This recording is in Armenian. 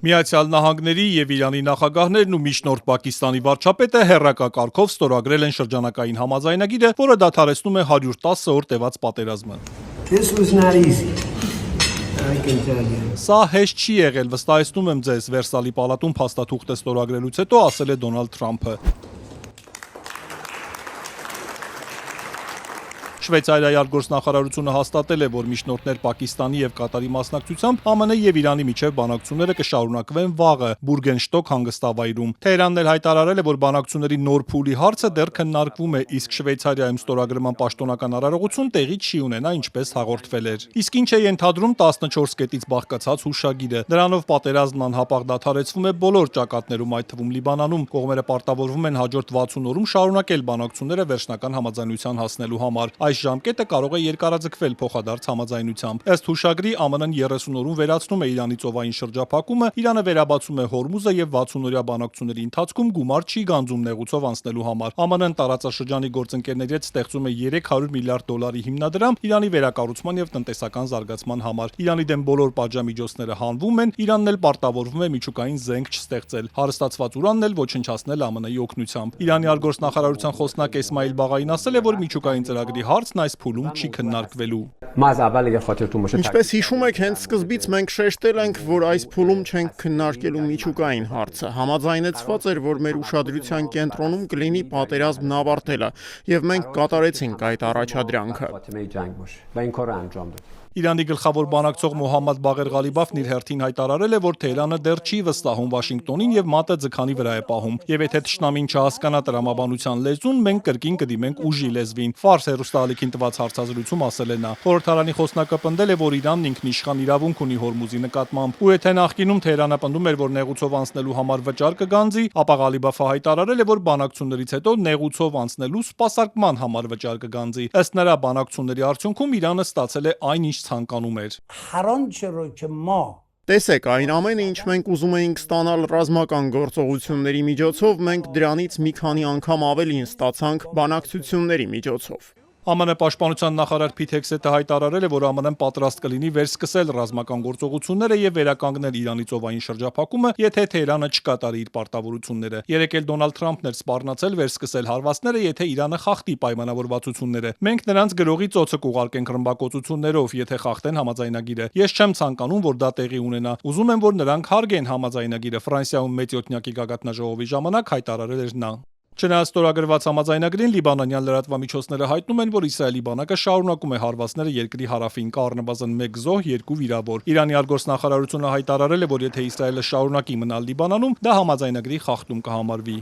Միացյալ Նահանգների եւ Իրանի նախագահներն ու միջնորդ Պակիստանի վարչապետը հեռակա կարգով ստորագրել են շրջանակային համաձայնագիրը, որը դադարեցնում է 110 օր տևած պատերազմը։ Սա հեշտ չի եղել, վստահեցնում եմ ձեզ, Վերսալի պալատում փաստաթուղթը ստորագրելուց հետո ասել է Դոնալդ Թրամփը։ Շվեյցարիայի արտգործնախարարությունը հաստատել է, որ միջնորդներ Պակիստանի եւ Կատարի մասնակցությամբ ԱՄՆ եւ Իրանի միջև բանակցությունները կշարունակվեն վաղը Բուրգենշտոկ հանգստավայրում։ Թեհրանն էլ հայտարարել է, որ բանակցությունների նոր փուլի հարցը դեռ քննարկվում է, իսկ Շվեյցարիայում ստորագրման պաշտոնական արարողություն տեղի չի ունենա, ինչպես հաղորդվել էր։ Իսկ ինչ է ենթադրում 14 կետից բաղկացած հուշագիրը։ Դրանով պատերազմն անհապաղ դադարեցվում է բոլոր ճակատներում, այդ թվում Լիբանանում։ Կողմերը պարտավորվում են հաջորդ 60 օրում շարունակել բանակցությունները վերջնական համաձայնության հասնելու համար։ Այս ժամկետը կարող է երկարաձգվել փոխադարձ համաձայնությամբ։ Ըստ հուշագրի ԱՄՆ-ն 30 օրում վերացնում է Իրանի ծովային շրջափակումը, Իրանը վերաբացում է Հորմուզը եւ 60-օրյա բանակցությունների ընթացքում գումար չի գանձում նեղուցով անցնելու համար։ ԱՄՆ-ն տարածաշրջանի գործընկերների հետ ստեղծում է $300 միլիարդ հիմնադրամ Իրանի վերակառուցման եւ տնտեսական զարգացման համար։ Իրանի դեմ բոլոր պատժամիջոցները հանվում են, Իրանն էլ պարտավորվում է միջուկային զենք չստեղծել, հարստացված ուրանն էլ ոչնչացնել ԱՄՆ-ի օգնությամբ։ Իրանի արտգործնախարարության խոսնակ Էսմայիլ Բաղային ասել է, որ միջուկային ծրագրի հարցն այս փուլում չի քննարկվելու։ Ինչպես հիշում եք, հենց սկզբից մենք շեշտել ենք, որ այս փուլում չենք քննարկելու միջուկային հարցը։ Համաձայնեցված էր, որ մեր ուշադրության կենտրոնում կլինի պատերազմն ավարտելը, եւ մենք կատարեցինք այդ առաջադրանքը։ Իրանի գլխավոր բանակցող Մոհամմադ Բաղեր Ղալիբաֆն իր հերթին հայտարարել է, որ Թեհրանը դեռ չի վստահում Վաշինգտոնին եւ ՄԱՏ-ը ձգանի վրա է պահում։ Եվ եթե թշնամին չհասկանա տրամաբանության լեզուն, մենք կրկին կդիմենք ուժի լեզվին։ Ֆարս հեռուստաալիքին տված հարցազրույցում ասել է նա։ Խորհրդարանի խոսնակը պնդել է, որ Իրանն ինքնիշխան իրավունք ունի Հորմուզի նկատմամբ։ Ու եթե նախկինում Թեհրանը պնդում էր, որ նեղուցով անցնելու համար վճար կգանձի, ապա Ղալիբաֆը հայտարարել է, որ բանակցություններից հետո նեղուցով անցնելու սպասարկման համար վճար կգանձի։ Ըստ նրա, բանակցությունների արդյունքում Իրանը ստացել է այն, ինչ ցանկանում էր։ Տեսեք, այն ամենը, ինչ մենք ուզում էինք ստանալ ռազմական գործողությունների միջոցով, մենք դրանից մի քանի անգամ ավելին ստացանք բանակցությունների միջոցով։ ԱՄՆ պաշտպանության նախարար Փիթ Հեքսեթը հայտարարել է, որ ԱՄՆ-ն պատրաստ կլինի վերսկսել ռազմական գործողությունները եւ վերականգնել Իրանի ծովային շրջափակումը, եթե Թեհրանը չկատարի իր պարտավորությունները։ Երեկ էլ Դոնալդ Թրամփն էր սպառնացել վերսկսել հարվածները, եթե Իրանը խախտի պայմանավորվածությունները։ Մենք նրանց գրողի ծոցը կուղարկենք ռմբակոծություններով, եթե խախտեն համաձայնագիրը։ Ես չեմ ցանկանում, որ դա տեղի ունենա։ Ուզում եմ, որ նրանք հարգեն համաձայնագիրը, Ֆրանսիայում մեծ յոթնյակի գագաթնաժողովի ժամանակ հայտարարել էր նա։ Չնայած ստորագրված համաձայնագրին, լիբանանյան լրատվամիջոցները հայտնում են, որ Իսրայելի բանակը շարունակում է հարվածները երկրի հարավին, կա առնվազն 1 զոհ, 2 վիրավոր։ Իրանի արտգործնախարարությունը հայտարարել է, որ եթե Իսրայելը շարունակի մնալ Լիբանանում, դա համաձայնագրի խախտում կհամարվի։